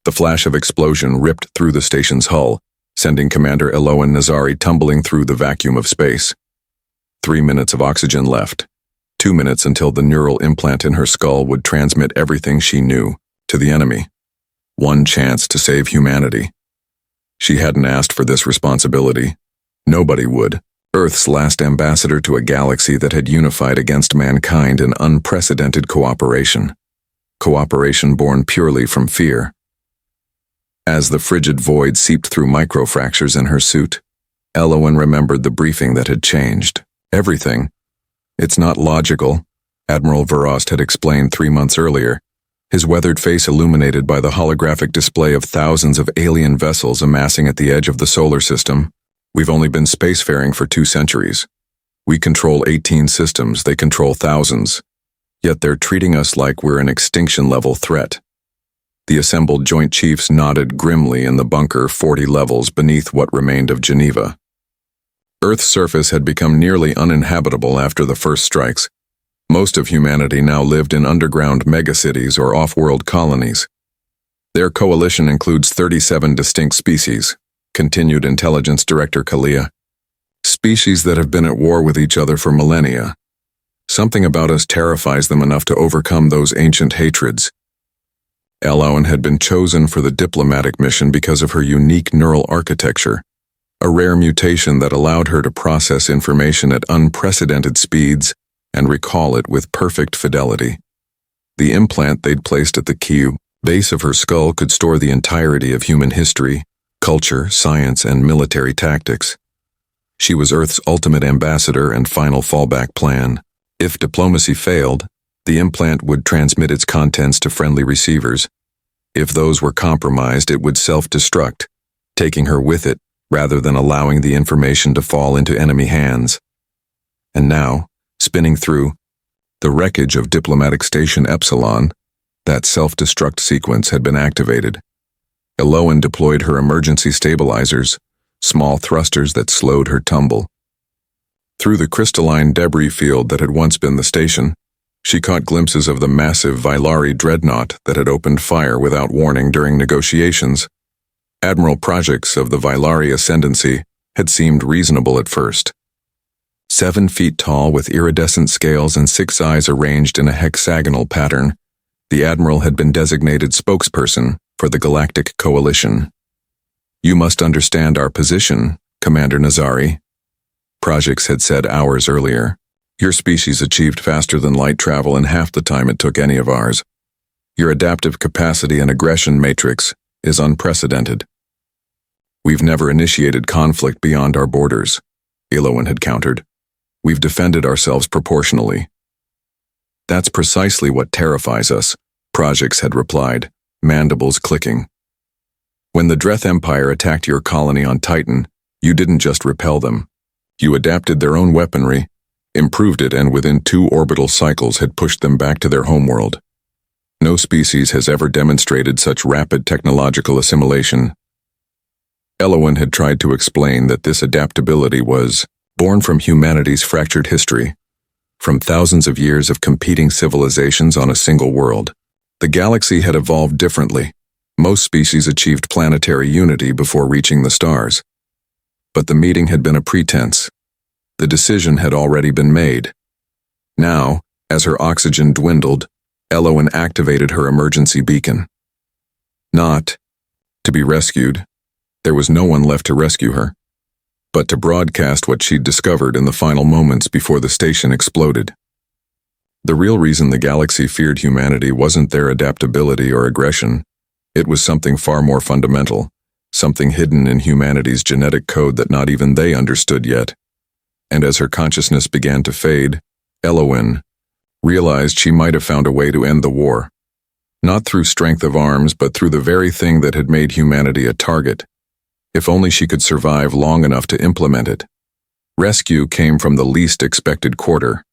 The flash of explosion ripped through the station's hull, sending Commander Elowen Nazari tumbling through the vacuum of space. 3 minutes of oxygen left. 2 minutes until the neural implant in her skull would transmit everything she knew to the enemy. One chance to save humanity. She hadn't asked for this responsibility. Nobody would. Earth's last ambassador to a galaxy that had unified against mankind in unprecedented cooperation. Cooperation born purely from fear. As the frigid void seeped through microfractures in her suit, Elowen remembered the briefing that had changed. Everything. It's not logical, Admiral Verost had explained 3 months earlier, his weathered face illuminated by the holographic display of thousands of alien vessels amassing at the edge of the solar system. We've only been spacefaring for 2 centuries. We control 18 systems, they control thousands. Yet they're treating us like we're an extinction-level threat. The assembled Joint Chiefs nodded grimly in the bunker 40 levels beneath what remained of Geneva. Earth's surface had become nearly uninhabitable after the first strikes. Most of humanity now lived in underground megacities or off-world colonies. Their coalition includes 37 distinct species, continued Intelligence Director Kalia. Species that have been at war with each other for millennia. Something about us terrifies them enough to overcome those ancient hatreds. Elowen had been chosen for the diplomatic mission because of her unique neural architecture, a rare mutation that allowed her to process information at unprecedented speeds and recall it with perfect fidelity. The implant they'd placed at the key base of her skull could store the entirety of human history, culture, science, and military tactics. She was Earth's ultimate ambassador and final fallback plan. If diplomacy failed, the implant would transmit its contents to friendly receivers. If those were compromised, it would self-destruct, taking her with it rather than allowing the information to fall into enemy hands. And now, spinning through the wreckage of Diplomatic Station Epsilon, that self-destruct sequence had been activated. Elowen deployed her emergency stabilizers, small thrusters that slowed her tumble. Through the crystalline debris field that had once been the station, she caught glimpses of the massive Vylari dreadnought that had opened fire without warning during negotiations. Admiral projects of the Vylari ascendancy had seemed reasonable at first. 7 feet tall with iridescent scales and 6 eyes arranged in a hexagonal pattern, the Admiral had been designated spokesperson for the Galactic Coalition. "You must understand our position, Commander Nazari," Projects had said hours earlier. "Your species achieved faster than light travel in half the time it took any of ours. Your adaptive capacity and aggression matrix is unprecedented. We've never initiated conflict beyond our borders," Elowen had countered. "We've defended ourselves proportionally." "That's precisely what terrifies us," Projects had replied, mandibles clicking. "When the Dreth Empire attacked your colony on Titan, you didn't just repel them. You adapted their own weaponry, improved it, and within 2 orbital cycles had pushed them back to their homeworld. No species has ever demonstrated such rapid technological assimilation." Elowen had tried to explain that this adaptability was born from humanity's fractured history, from thousands of years of competing civilizations on a single world. The galaxy had evolved differently. Most species achieved planetary unity before reaching the stars. But the meeting had been a pretense. The decision had already been made. Now, as her oxygen dwindled, Elowen activated her emergency beacon. Not to be rescued. There was no one left to rescue her, but to broadcast what she'd discovered in the final moments before the station exploded. The real reason the galaxy feared humanity wasn't their adaptability or aggression. It was something far more fundamental, something hidden in humanity's genetic code that not even they understood yet. And as her consciousness began to fade, Elowen realized she might have found a way to end the war. Not through strength of arms, but through the very thing that had made humanity a target. If only she could survive long enough to implement it. Rescue came from the least expected quarter.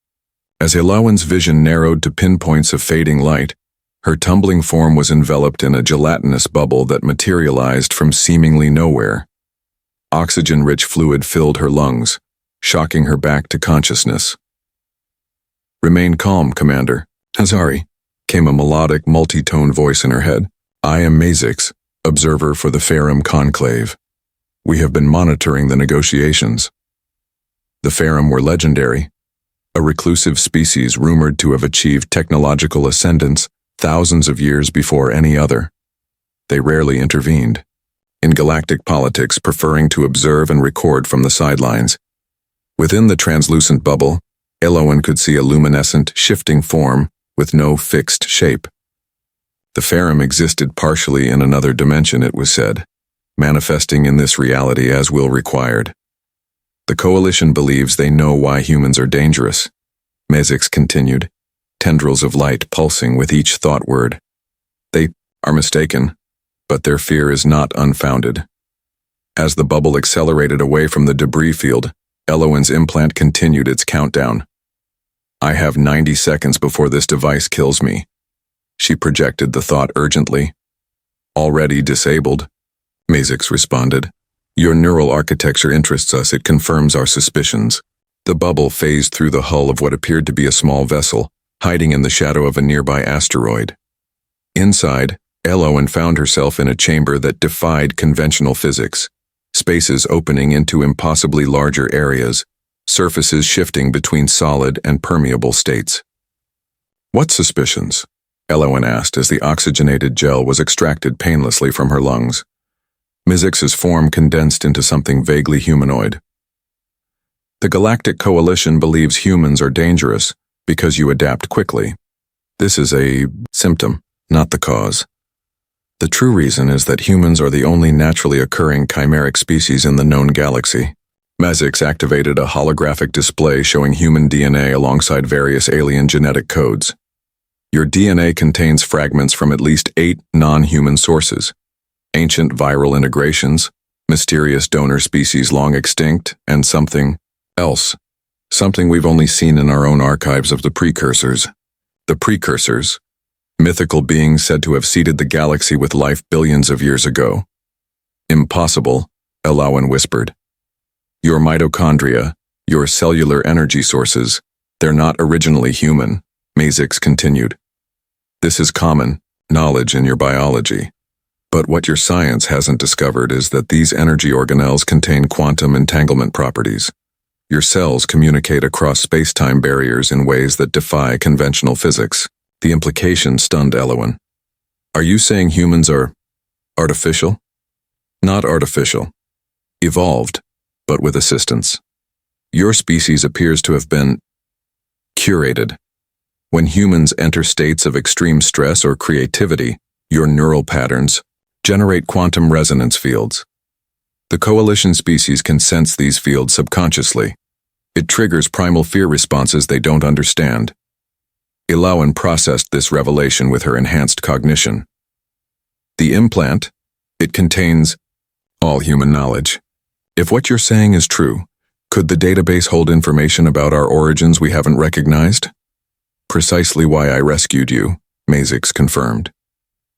As Elowen's vision narrowed to pinpoints of fading light, her tumbling form was enveloped in a gelatinous bubble that materialized from seemingly nowhere. Oxygen-rich fluid filled her lungs, shocking her back to consciousness. "Remain calm, Commander." "Nazari," came a melodic, multi-tone voice in her head. "I am Mazix, observer for the Ferrum Conclave. We have been monitoring the negotiations. The Ferrum were legendary, a reclusive species rumored to have achieved technological ascendance thousands of years before any other. They rarely intervened, in galactic politics preferring to observe and record from the sidelines. Within the translucent bubble, Elowen could see a luminescent, shifting form with no fixed shape. The Ferrum existed partially in another dimension, it was said, manifesting in this reality as will required. The Coalition believes they know why humans are dangerous, Mezix continued, tendrils of light pulsing with each thought word. They are mistaken, but their fear is not unfounded. As the bubble accelerated away from the debris field, Elowen's implant continued its countdown. I have 90 seconds before this device kills me. She projected the thought urgently. Already disabled, Mezix responded. Your neural architecture interests us, it confirms our suspicions. The bubble phased through the hull of what appeared to be a small vessel, hiding in the shadow of a nearby asteroid. Inside, Elowen found herself in a chamber that defied conventional physics. Spaces opening into impossibly larger areas, surfaces shifting between solid and permeable states. What suspicions? Elowen asked as the oxygenated gel was extracted painlessly from her lungs. Mezix's form condensed into something vaguely humanoid. The Galactic Coalition believes humans are dangerous because you adapt quickly. This is a symptom, not the cause. The true reason is that humans are the only naturally occurring chimeric species in the known galaxy. Mezix activated a holographic display showing human DNA alongside various alien genetic codes. Your DNA contains fragments from at least 8 non-human sources. Ancient viral integrations, mysterious donor species long extinct, and something else. Something we've only seen in our own archives of the precursors. The precursors, mythical beings said to have seeded the galaxy with life billions of years ago. Impossible, Elowen whispered. Your mitochondria, your cellular energy sources, they're not originally human, Mezix continued. This is common knowledge in your biology. But what your science hasn't discovered is that these energy organelles contain quantum entanglement properties. Your cells communicate across space-time barriers in ways that defy conventional physics. The implication stunned Elowen. Are you saying humans are artificial? Not artificial. Evolved, but with assistance. Your species appears to have been curated. When humans enter states of extreme stress or creativity, your neural patterns generate quantum resonance fields. The Coalition species can sense these fields subconsciously. It triggers primal fear responses they don't understand. Elowen processed this revelation with her enhanced cognition. The implant, it contains all human knowledge. If what you're saying is true, could the database hold information about our origins we haven't recognized? Precisely why I rescued you, Mezix confirmed.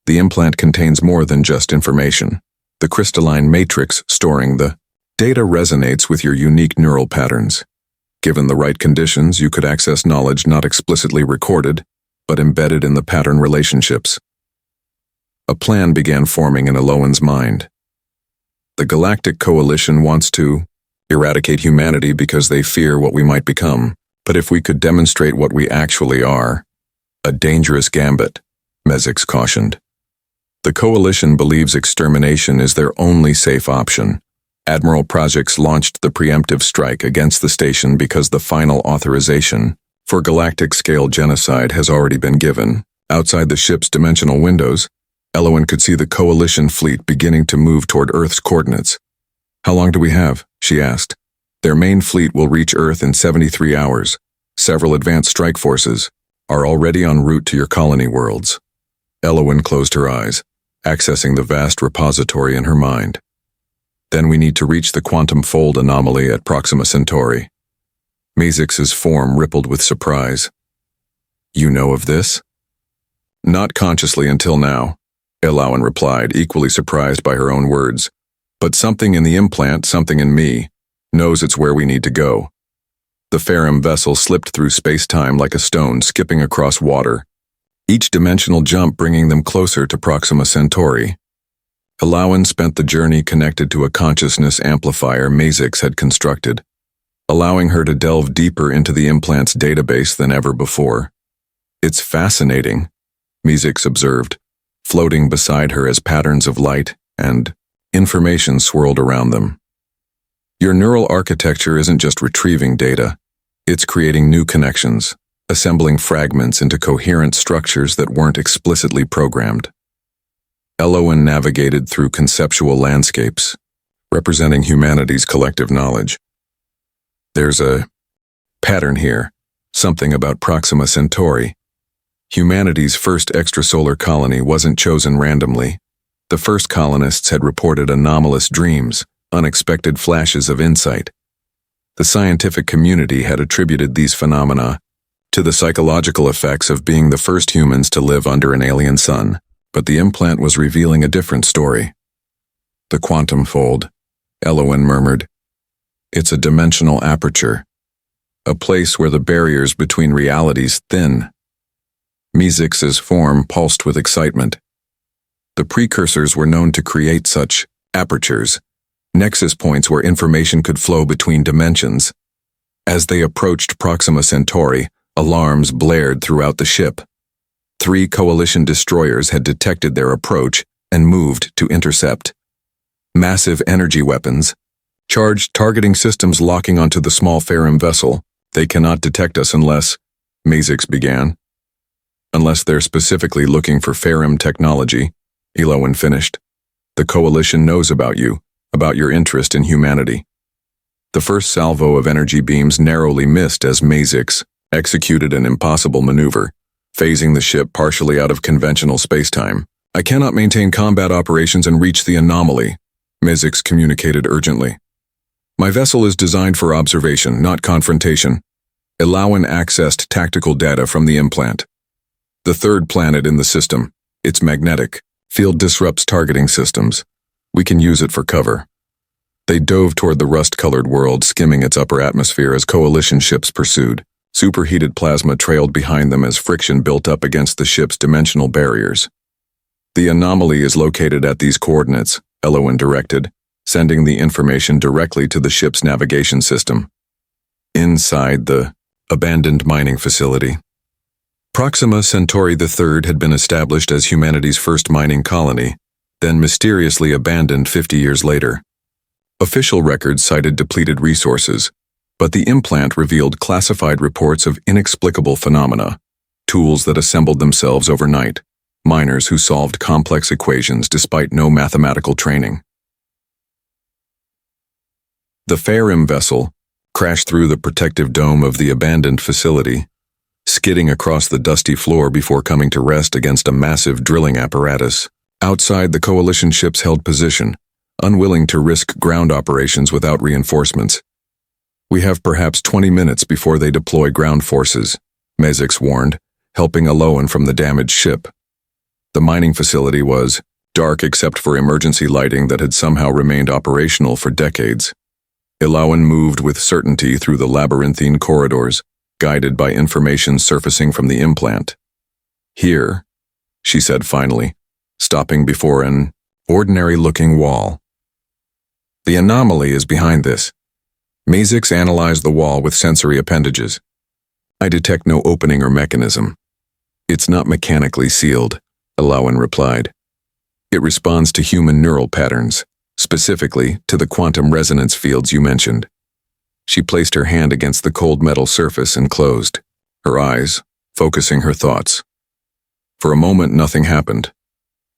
The implant contains more than just information. The crystalline matrix storing the data resonates with your unique neural patterns. Given the right conditions, you could access knowledge not explicitly recorded, but embedded in the pattern relationships. A plan began forming in Elowen's mind. The Galactic Coalition wants to eradicate humanity because they fear what we might become. But if we could demonstrate what we actually are, a dangerous gambit, Mezix cautioned. The Coalition believes extermination is their only safe option. Admiral Projects launched the preemptive strike against the station because the final authorization for galactic-scale genocide has already been given. Outside the ship's dimensional windows, Elowen could see the Coalition fleet beginning to move toward Earth's coordinates. How long do we have? She asked. Their main fleet will reach Earth in 73 hours. Several advanced strike forces are already en route to your colony worlds. Elowen closed her eyes, accessing the vast repository in her mind. Then we need to reach the quantum fold anomaly at Proxima Centauri. Mezix's form rippled with surprise. You know of this? Not consciously until now, Elowen replied, equally surprised by her own words. But something in the implant, something in me, knows it's where we need to go. The Ferrum vessel slipped through space-time like a stone skipping across water, each dimensional jump bringing them closer to Proxima Centauri. Alawan spent the journey connected to a consciousness amplifier Mazix had constructed, allowing her to delve deeper into the implant's database than ever before. "It's fascinating," Mazix observed, floating beside her as patterns of light and information swirled around them. "Your neural architecture isn't just retrieving data, it's creating new connections, assembling fragments into coherent structures that weren't explicitly programmed." Alawan navigated through conceptual landscapes, representing humanity's collective knowledge. "There's a pattern here, something about Proxima Centauri. Humanity's first extrasolar colony wasn't chosen randomly. The first colonists had reported anomalous dreams, unexpected flashes of insight. The scientific community had attributed these phenomena to the psychological effects of being the first humans to live under an alien sun, but the implant was revealing a different story. "The quantum fold," Alawan murmured. "It's a dimensional aperture, a place where the barriers between realities thin." Mazix's form pulsed with excitement. The precursors were known to create such apertures, nexus points where information could flow between dimensions. As they approached Proxima Centauri, alarms blared throughout the ship. 3 coalition destroyers had detected their approach and moved to intercept. Massive energy weapons, charged targeting systems locking onto the small Ferrum vessel. "They cannot detect us unless," Mazix began. "Unless they're specifically looking for Ferrum technology," Alawan finished. "The coalition knows about you, about your interest in humanity." The first salvo of energy beams narrowly missed as Mazix executed an impossible maneuver, phasing the ship partially out of conventional spacetime. "I cannot maintain combat operations and reach the anomaly," Mazix communicated urgently. "My vessel is designed for observation, not confrontation." Alawan accessed tactical data from the implant. "The third planet in the system. Its magnetic field disrupts targeting systems. We can use it for cover." They dove toward the rust-colored world, skimming its upper atmosphere as coalition ships pursued. Superheated plasma trailed behind them as friction built up against the ship's dimensional barriers. "The anomaly is located at these coordinates," Alawan directed, sending the information directly to the ship's navigation system. Inside the abandoned mining facility. Proxima Centauri III had been established as humanity's first mining colony, then mysteriously abandoned 50 years later. Official records cited depleted resources, but the implant revealed classified reports of inexplicable phenomena, tools that assembled themselves overnight, miners who solved complex equations despite no mathematical training. The Ferrum vessel crashed through the protective dome of the abandoned facility, skidding across the dusty floor before coming to rest against a massive drilling apparatus. Outside, the coalition ships held position, unwilling to risk ground operations without reinforcements. "We have perhaps 20 minutes before they deploy ground forces," Mazix warned, helping Alawan from the damaged ship. The mining facility was dark except for emergency lighting that had somehow remained operational for decades. Alawan moved with certainty through the labyrinthine corridors, guided by information surfacing from the implant. "Here," she said finally, stopping before an ordinary-looking wall. "The anomaly is behind this." Mazix analyzed the wall with sensory appendages. "I detect no opening or mechanism." "It's not mechanically sealed," Alawan replied. "It responds to human neural patterns, specifically to the quantum resonance fields you mentioned." She placed her hand against the cold metal surface and closed, her eyes focusing her thoughts. For a moment, nothing happened.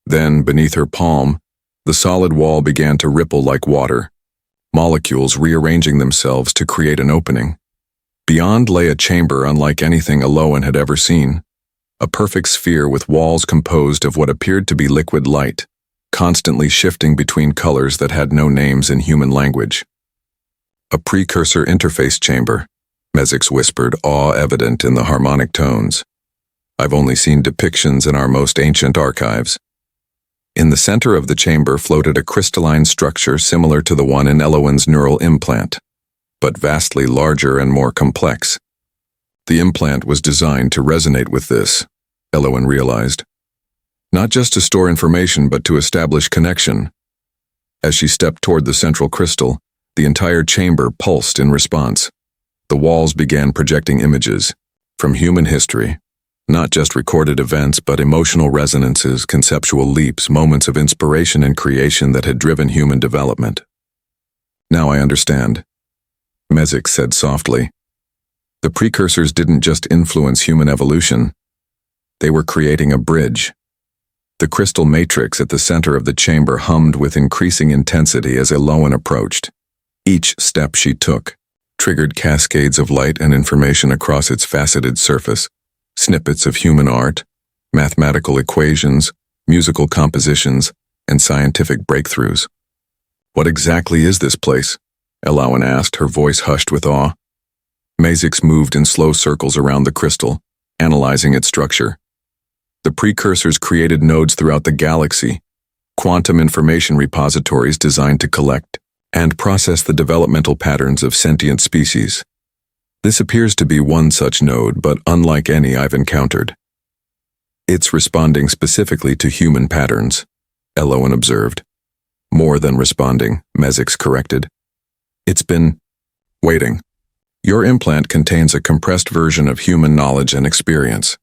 Then, beneath her palm, the solid wall began to ripple like water, molecules rearranging themselves to create an opening. Beyond lay a chamber unlike anything Alawan had ever seen, a perfect sphere with walls composed of what appeared to be liquid light, constantly shifting between colors that had no names in human language. "A precursor interface chamber," Mazix whispered, awe evident in the harmonic tones. "I've only seen depictions in our most ancient archives." In the center of the chamber floated a crystalline structure similar to the one in Alawan's neural implant, but vastly larger and more complex. The implant was designed to resonate with this, Alawan realized. Not just to store information, but to establish connection. As she stepped toward the central crystal, the entire chamber pulsed in response. The walls began projecting images from human history, not just recorded events, but emotional resonances, conceptual leaps, moments of inspiration and creation that had driven human development. Now I understand, Mezix said softly. The precursors didn't just influence human evolution. They were creating a bridge. The crystal matrix at the center of the chamber hummed with increasing intensity as Elowen approached. Each step she took triggered cascades of light and information across its faceted surface, snippets of human art, mathematical equations, musical compositions, and scientific breakthroughs. What exactly is this place? Elowen asked, her voice hushed with awe. Mezix moved in slow circles around the crystal, analyzing its structure. The precursors created nodes throughout the galaxy, quantum information repositories designed to collect and process the developmental patterns of sentient species. This appears to be one such node, but unlike any I've encountered. It's responding specifically to human patterns, Elowen observed. More than responding, Mezix corrected. It's been waiting. Your implant contains a compressed version of human knowledge and experience.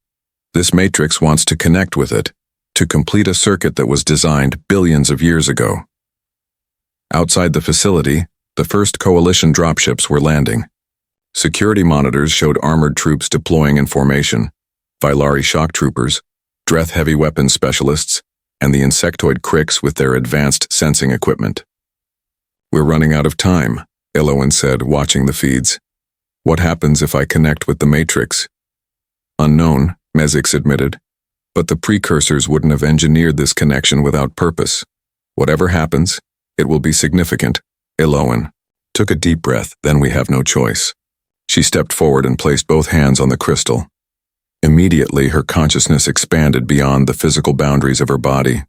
This matrix wants to connect with it, to complete a circuit that was designed billions of years ago. Outside the facility, the first coalition dropships were landing. Security monitors showed armored troops deploying in formation, Vylari shock troopers, Dreth heavy weapons specialists, and the insectoid cricks with their advanced sensing equipment. We're running out of time, Elowen said, watching the feeds. What happens if I connect with the matrix? Unknown, Mezix admitted, but the precursors wouldn't have engineered this connection without purpose. Whatever happens, it will be significant. Elowen took a deep breath. Then we have no choice. She stepped forward and placed both hands on the crystal. Immediately, her consciousness expanded beyond the physical boundaries of her body.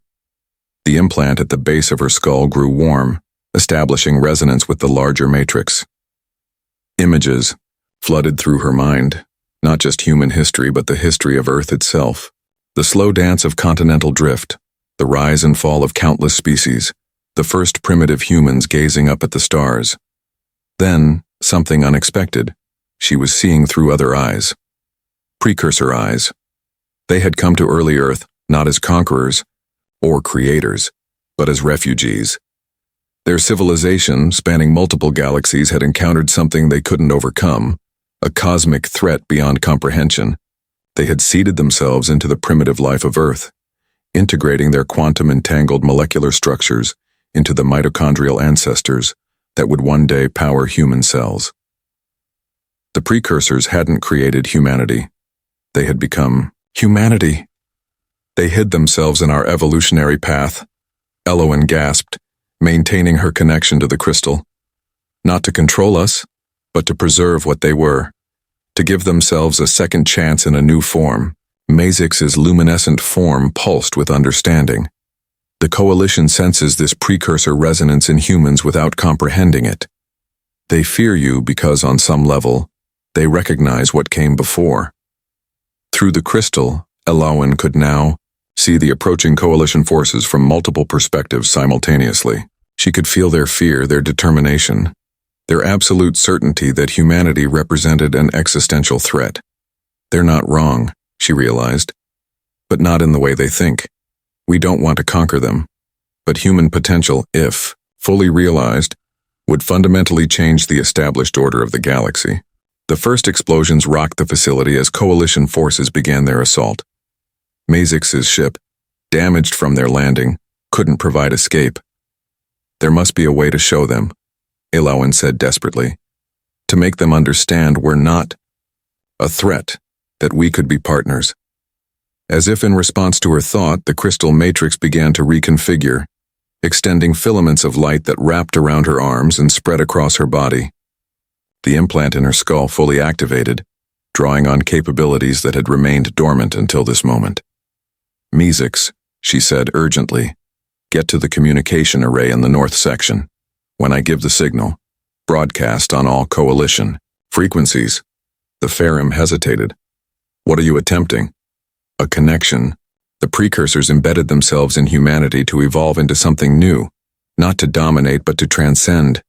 The implant at the base of her skull grew warm, establishing resonance with the larger matrix. Images flooded through her mind, not just human history, but the history of Earth itself. The slow dance of continental drift, the rise and fall of countless species, the first primitive humans gazing up at the stars. Then, something unexpected. She was seeing through other eyes. Precursor eyes. They had come to early Earth not as conquerors or creators, but as refugees. Their civilization, spanning multiple galaxies, had encountered something they couldn't overcome, a cosmic threat beyond comprehension. They had seeded themselves into the primitive life of Earth, integrating their quantum-entangled molecular structures into the mitochondrial ancestors that would one day power human cells. The precursors hadn't created humanity. They had become humanity. They hid themselves in our evolutionary path, Elowen gasped, maintaining her connection to the crystal. Not to control us, but to preserve what they were, to give themselves a second chance in a new form. Mezix's luminescent form pulsed with understanding. The Coalition senses this precursor resonance in humans without comprehending it. They fear you because, on some level, they recognize what came before. Through the crystal, Elowen could now see the approaching Coalition forces from multiple perspectives simultaneously. She could feel their fear, their determination, their absolute certainty that humanity represented an existential threat. They're not wrong, she realized, but not in the way they think. We don't want to conquer them, but human potential, if fully realized, would fundamentally change the established order of the galaxy. The first explosions rocked the facility as Coalition forces began their assault. Mezix's ship, damaged from their landing, couldn't provide escape. There must be a way to show them, Elowen said desperately, to make them understand we're not a threat, that we could be partners. As if in response to her thought, the crystal matrix began to reconfigure, extending filaments of light that wrapped around her arms and spread across her body. The implant in her skull fully activated, drawing on capabilities that had remained dormant until this moment. Mezix, she said urgently, get to the communication array in the north section. When I give the signal, broadcast on all Coalition frequencies. The Ferrum hesitated. What are you attempting? A connection, The precursors embedded themselves in humanity to evolve into something new, not to dominate but to transcend.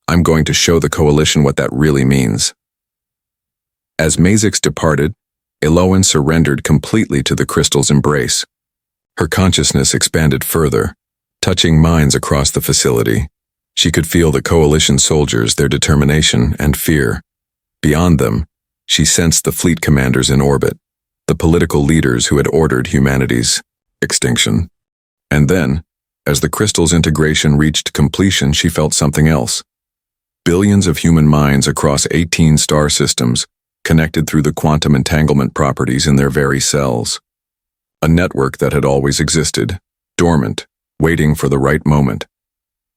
I'm going to show the Coalition what that really means. As Mazix departed, Elowen surrendered completely to the crystal's embrace. Her consciousness expanded further, touching minds across the facility. She could feel the Coalition soldiers, their determination and fear. Beyond them, she sensed the fleet commanders in orbit, the political leaders who had ordered humanity's extinction. And then, as the crystal's integration reached completion, she felt something else. Billions of human minds across 18 star systems, connected through the quantum entanglement properties in their very cells. A network that had always existed, dormant, waiting for the right moment.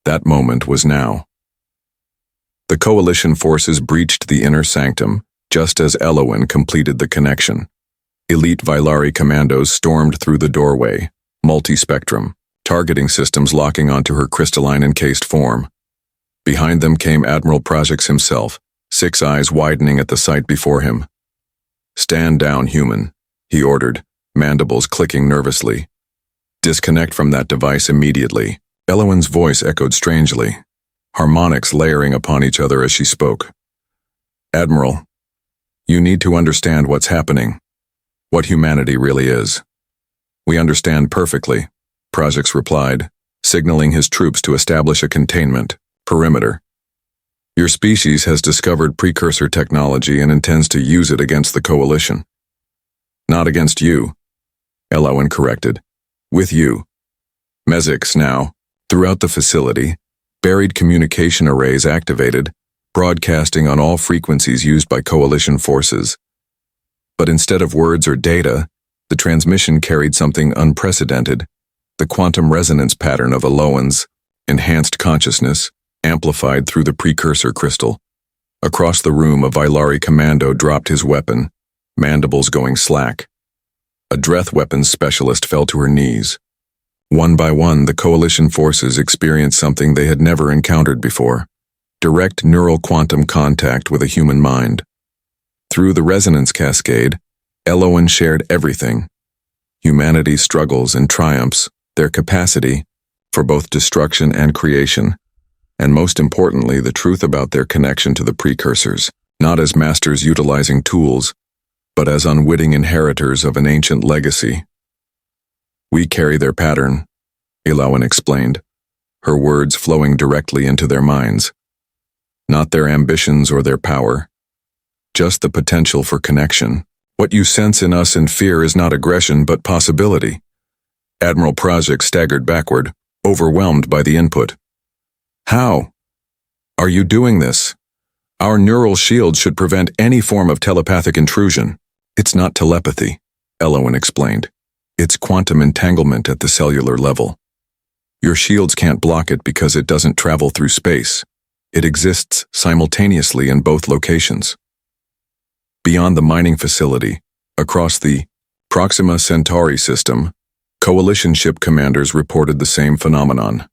That moment was now. The Coalition forces breached the inner sanctum, just as Elowen completed the connection. Elite Vylari commandos stormed through the doorway, multi-spectrum, targeting systems locking onto her crystalline-encased form. Behind them came Admiral Prajax himself, 6 eyes widening at the sight before him. "Stand down, human," he ordered, mandibles clicking nervously. "Disconnect from that device immediately." Elowen's voice echoed strangely, harmonics layering upon each other as she spoke. "Admiral, you need to understand what's happening, what humanity really is." "We understand perfectly," Prajax replied, signaling his troops to establish a containment perimeter. "Your species has discovered precursor technology and intends to use it against the Coalition." "Not against you," Elowen corrected. "With you." Mazix now. Throughout the facility, buried communication arrays activated, broadcasting on all frequencies used by Coalition forces. But instead of words or data, the transmission carried something unprecedented, the quantum resonance pattern of Elowen's enhanced consciousness, amplified through the precursor crystal. Across the room, a Vylari commando dropped his weapon, mandibles going slack. A Dreth weapons specialist fell to her knees. One by one, the Coalition forces experienced something they had never encountered before: direct neural quantum contact with a human mind. Through the resonance cascade, Elowen shared everything: humanity's struggles and triumphs, their capacity for both destruction and creation, and most importantly, the truth about their connection to the precursors, not as masters utilizing tools, but as unwitting inheritors of an ancient legacy. "We carry their pattern," Elowen explained, her words flowing directly into their minds. "Not their ambitions or their power, just the potential for connection. What you sense in us and fear is not aggression but possibility." Admiral Prajax staggered backward, overwhelmed by the input. "How are you doing this? Our neural shield should prevent any form of telepathic intrusion." "It's not telepathy," Elowen explained. "It's quantum entanglement at the cellular level. Your shields can't block it because it doesn't travel through space. It exists simultaneously in both locations." Beyond the mining facility, across the Proxima Centauri system, Coalition ship commanders reported the same phenomenon.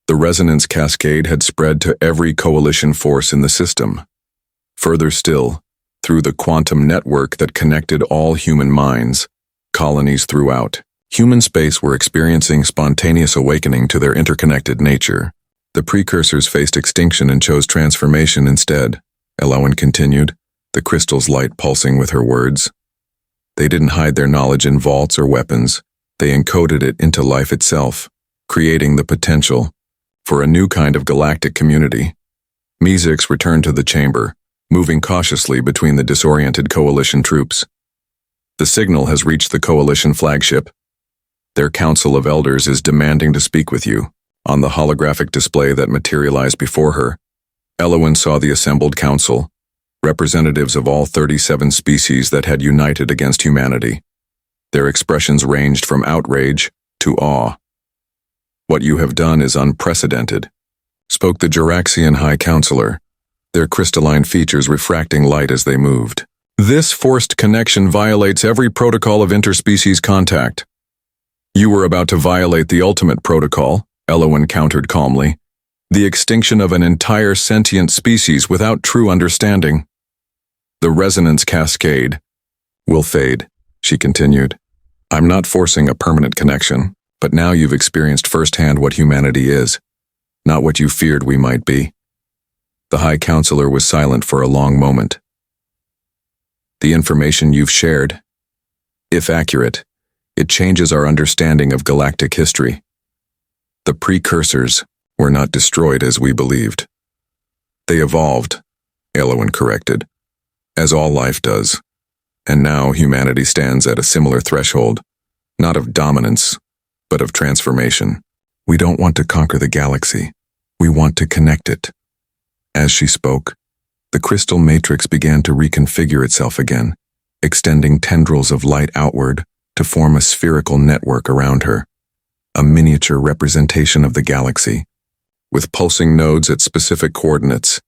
The resonance cascade had spread to every Coalition force in the system. Further still, through the quantum network that connected all human minds, colonies throughout human space were experiencing spontaneous awakening to their interconnected nature. The precursors faced extinction and chose transformation instead, Elowen continued, the crystal's light pulsing with her words. They didn't hide their knowledge in vaults or weapons. They encoded it into life itself, creating the potential for a new kind of galactic community. Mazix returned to the chamber, moving cautiously between the disoriented Coalition troops. "The signal has reached the Coalition flagship. Their Council of Elders is demanding to speak with you." On the holographic display that materialized before her, Elowen saw the assembled council, representatives of all 37 species that had united against humanity. Their expressions ranged from outrage to awe. "What you have done is unprecedented," spoke the Galaxian High Counselor, their crystalline features refracting light as they moved. "This forced connection violates every protocol of interspecies contact." "You were about to violate the ultimate protocol," Elowen countered calmly. "The extinction of an entire sentient species without true understanding." "The resonance cascade will fade," she continued. I'm not forcing a permanent connection, but now you've experienced firsthand what humanity is, not what you feared we might be. The High Counselor was silent for a long moment. The information you've shared, if accurate, it changes our understanding of galactic history. The precursors were not destroyed as we believed. They evolved, Elowen corrected, as all life does. And now humanity stands at a similar threshold, not of dominance, but of transformation. We don't want to conquer the galaxy. We want to connect it. As she spoke, the crystal matrix began to reconfigure itself again, extending tendrils of light outward to form a spherical network around her, a miniature representation of the galaxy, with pulsing nodes at specific coordinates.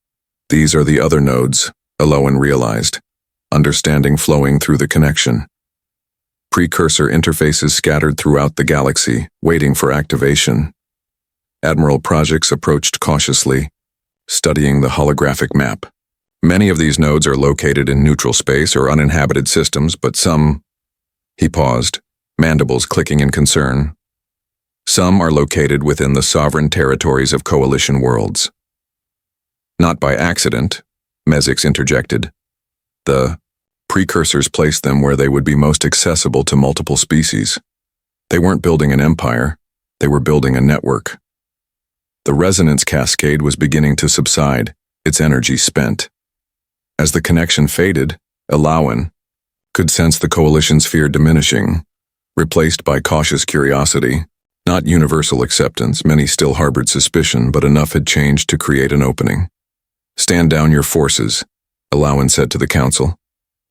These are the other nodes, Elowen realized, understanding flowing through the connection. Precursor interfaces scattered throughout the galaxy, waiting for activation. Admiral Projects approached cautiously, studying the holographic map. Many of these nodes are located in neutral space or uninhabited systems, but some— He paused, mandibles clicking in concern. Some are located within the sovereign territories of coalition worlds. Not by accident, Mezix interjected. The precursors placed them where they would be most accessible to multiple species. They weren't building an empire, they were building a network. The resonance cascade was beginning to subside, its energy spent. As the connection faded, Elowen could sense the coalition's fear diminishing, replaced by cautious curiosity. Not universal acceptance, many still harbored suspicion, but enough had changed to create an opening. "Stand down your forces," Elowen said to the council.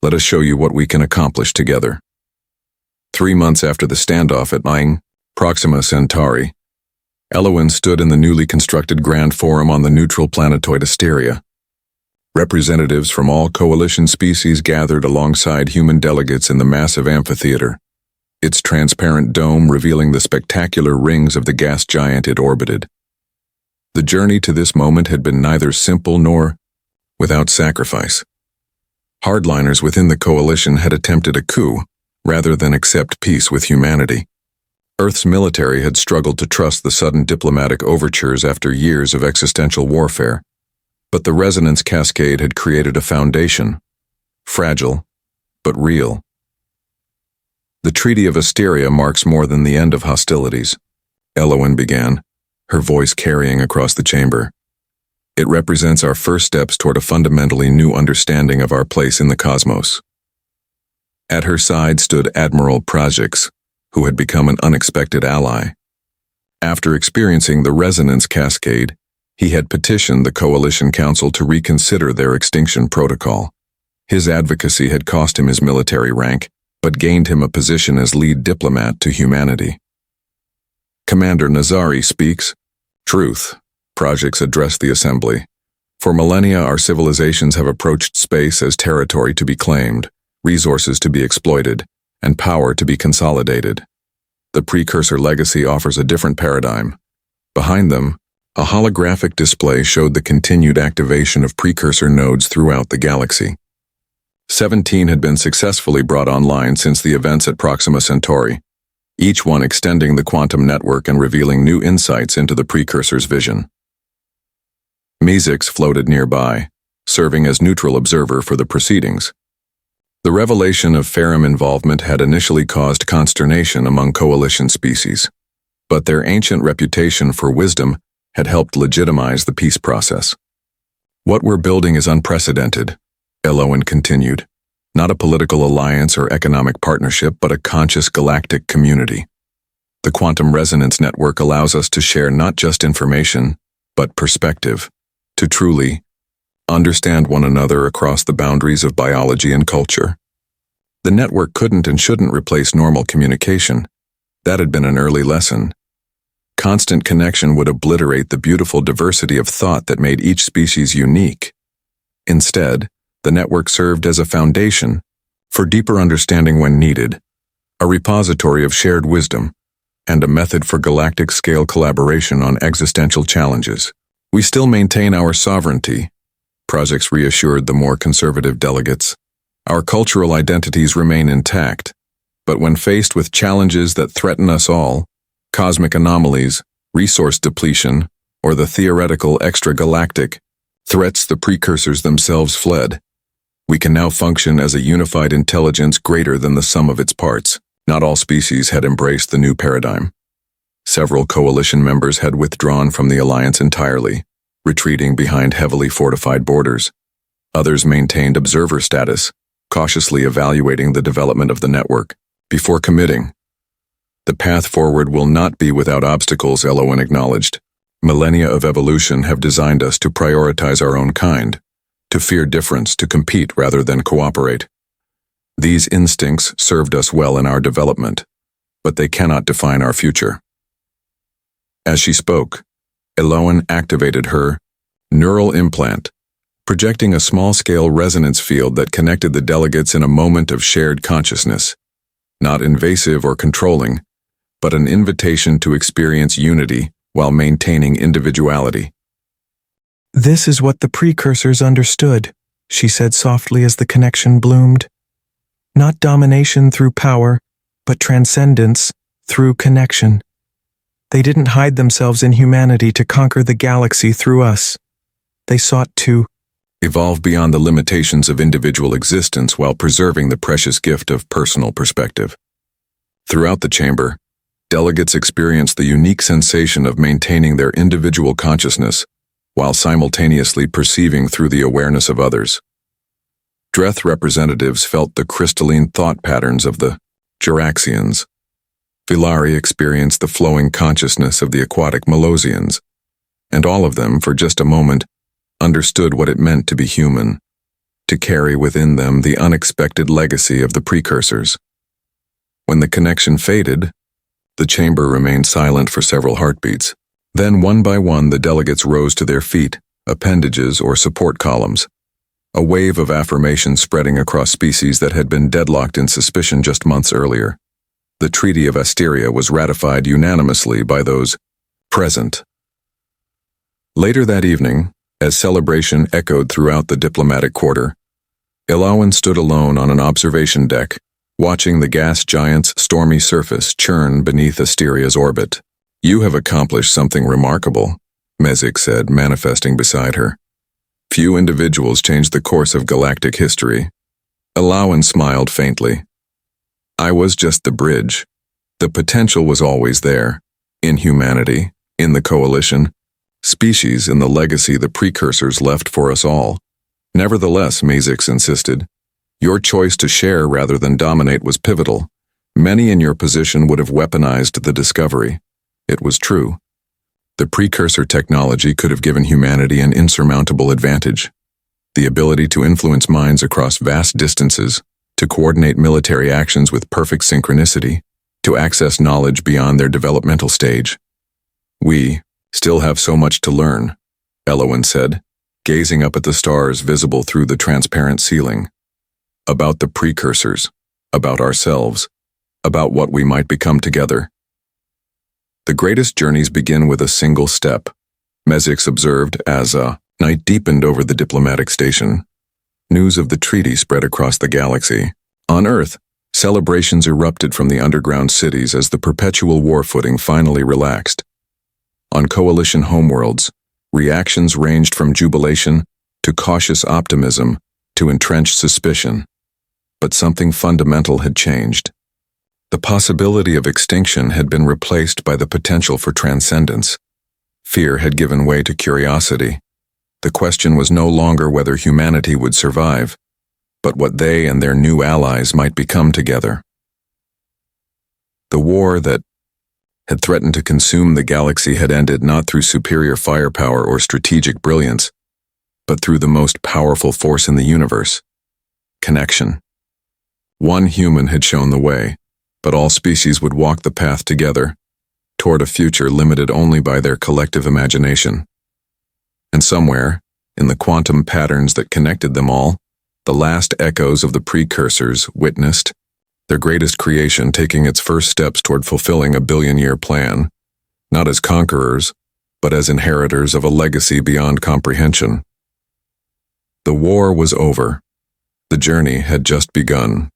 "Let us show you what we can accomplish together." 3 months after the standoff at Proxima Centauri, Elowen stood in the newly constructed Grand Forum on the neutral planetoid Asteria. Representatives from all coalition species gathered alongside human delegates in the massive amphitheater, its transparent dome revealing the spectacular rings of the gas giant it orbited. The journey to this moment had been neither simple nor without sacrifice. Hardliners within the coalition had attempted a coup, rather than accept peace with humanity. Earth's military had struggled to trust the sudden diplomatic overtures after years of existential warfare. But the resonance cascade had created a foundation, fragile, but real. The Treaty of Asteria marks more than the end of hostilities, Elowen began, her voice carrying across the chamber. It represents our first steps toward a fundamentally new understanding of our place in the cosmos. At her side stood Admiral Projects, who had become an unexpected ally. After experiencing the resonance cascade, he had petitioned the Coalition Council to reconsider their extinction protocol. His advocacy had cost him his military rank, but gained him a position as lead diplomat to humanity. Commander Nazari speaks. Truth, Projects addressed the assembly. For millennia, our civilizations have approached space as territory to be claimed, resources to be exploited, and power to be consolidated. The precursor legacy offers a different paradigm. Behind them, a holographic display showed the continued activation of precursor nodes throughout the galaxy. 17 had been successfully brought online since the events at Proxima Centauri, each one extending the quantum network and revealing new insights into the precursor's vision. Mezix floated nearby, serving as neutral observer for the proceedings. The revelation of Ferrum involvement had initially caused consternation among coalition species, but their ancient reputation for wisdom had helped legitimize the peace process. What we're building is unprecedented, Elowen continued. Not a political alliance or economic partnership, but a conscious galactic community. The quantum resonance network allows us to share not just information, but perspective, to truly understand one another across the boundaries of biology and culture. The network couldn't and shouldn't replace normal communication. That had been an early lesson. Constant connection would obliterate the beautiful diversity of thought that made each species unique. Instead, the network served as a foundation for deeper understanding when needed, a repository of shared wisdom, and a method for galactic-scale collaboration on existential challenges. We still maintain our sovereignty, Projects reassured the more conservative delegates. Our cultural identities remain intact, But when faced with challenges that threaten us all, cosmic anomalies, resource depletion, or the theoretical extragalactic threats the precursors themselves fled, we can now function as a unified intelligence greater than the sum of its parts. Not all species had embraced the new paradigm. Several coalition members had withdrawn from the alliance entirely, retreating behind heavily fortified borders. Others maintained observer status, cautiously evaluating the development of the network before committing. The path forward will not be without obstacles, Elowen acknowledged. Millennia of evolution have designed us to prioritize our own kind, to fear difference, to compete rather than cooperate. These instincts served us well in our development, but they cannot define our future. As she spoke, Elowen activated her neural implant, projecting a small-scale resonance field that connected the delegates in a moment of shared consciousness, not invasive or controlling, but an invitation to experience unity while maintaining individuality. "This is what the precursors understood," she said softly as the connection bloomed. "Not domination through power, but transcendence through connection. They didn't hide themselves in humanity to conquer the galaxy through us. They sought to evolve beyond the limitations of individual existence while preserving the precious gift of personal perspective." Throughout the chamber, delegates experienced the unique sensation of maintaining their individual consciousness while simultaneously perceiving through the awareness of others. Dreth representatives felt the crystalline thought patterns of the Galaxians. Vilari experienced the flowing consciousness of the aquatic Melosians, and all of them, for just a moment, understood what it meant to be human, to carry within them the unexpected legacy of the precursors. When the connection faded, the chamber remained silent for several heartbeats. Then, one by one, the delegates rose to their feet, appendages or support columns. A wave of affirmation spreading across species that had been deadlocked in suspicion just months earlier. The Treaty of Asteria was ratified unanimously by those present. Later that evening, as celebration echoed throughout the diplomatic quarter, Elowen stood alone on an observation deck, watching the gas giant's stormy surface churn beneath Asteria's orbit. "You have accomplished something remarkable," Mesic said, manifesting beside her. "Few individuals changed the course of galactic history." Elowen smiled faintly. "I was just the bridge. The potential was always there. In humanity, in the coalition, species, in the legacy the precursors left for us all. Nevertheless," Mesic insisted, "your choice to share rather than dominate was pivotal. Many in your position would have weaponized the discovery. It was true. The precursor technology could have given humanity an insurmountable advantage. The ability to influence minds across vast distances, to coordinate military actions with perfect synchronicity, to access knowledge beyond their developmental stage. We still have so much to learn," Elowen said, gazing up at the stars visible through the transparent ceiling. "About the precursors, about ourselves, about what we might become together. The greatest journeys begin with a single step," Mesic observed as night deepened over the diplomatic station. News of the treaty spread across the galaxy. On Earth, celebrations erupted from the underground cities as the perpetual war footing finally relaxed. On coalition homeworlds, reactions ranged from jubilation to cautious optimism to entrenched suspicion. But something fundamental had changed. The possibility of extinction had been replaced by the potential for transcendence. Fear had given way to curiosity. The question was no longer whether humanity would survive, but what they and their new allies might become together. The war that had threatened to consume the galaxy had ended not through superior firepower or strategic brilliance, but through the most powerful force in the universe: connection. One human had shown the way, but all species would walk the path together, toward a future limited only by their collective imagination. And somewhere, in the quantum patterns that connected them all, the last echoes of the precursors witnessed their greatest creation taking its first steps toward fulfilling a billion-year plan, not as conquerors, but as inheritors of a legacy beyond comprehension. The war was over. The journey had just begun.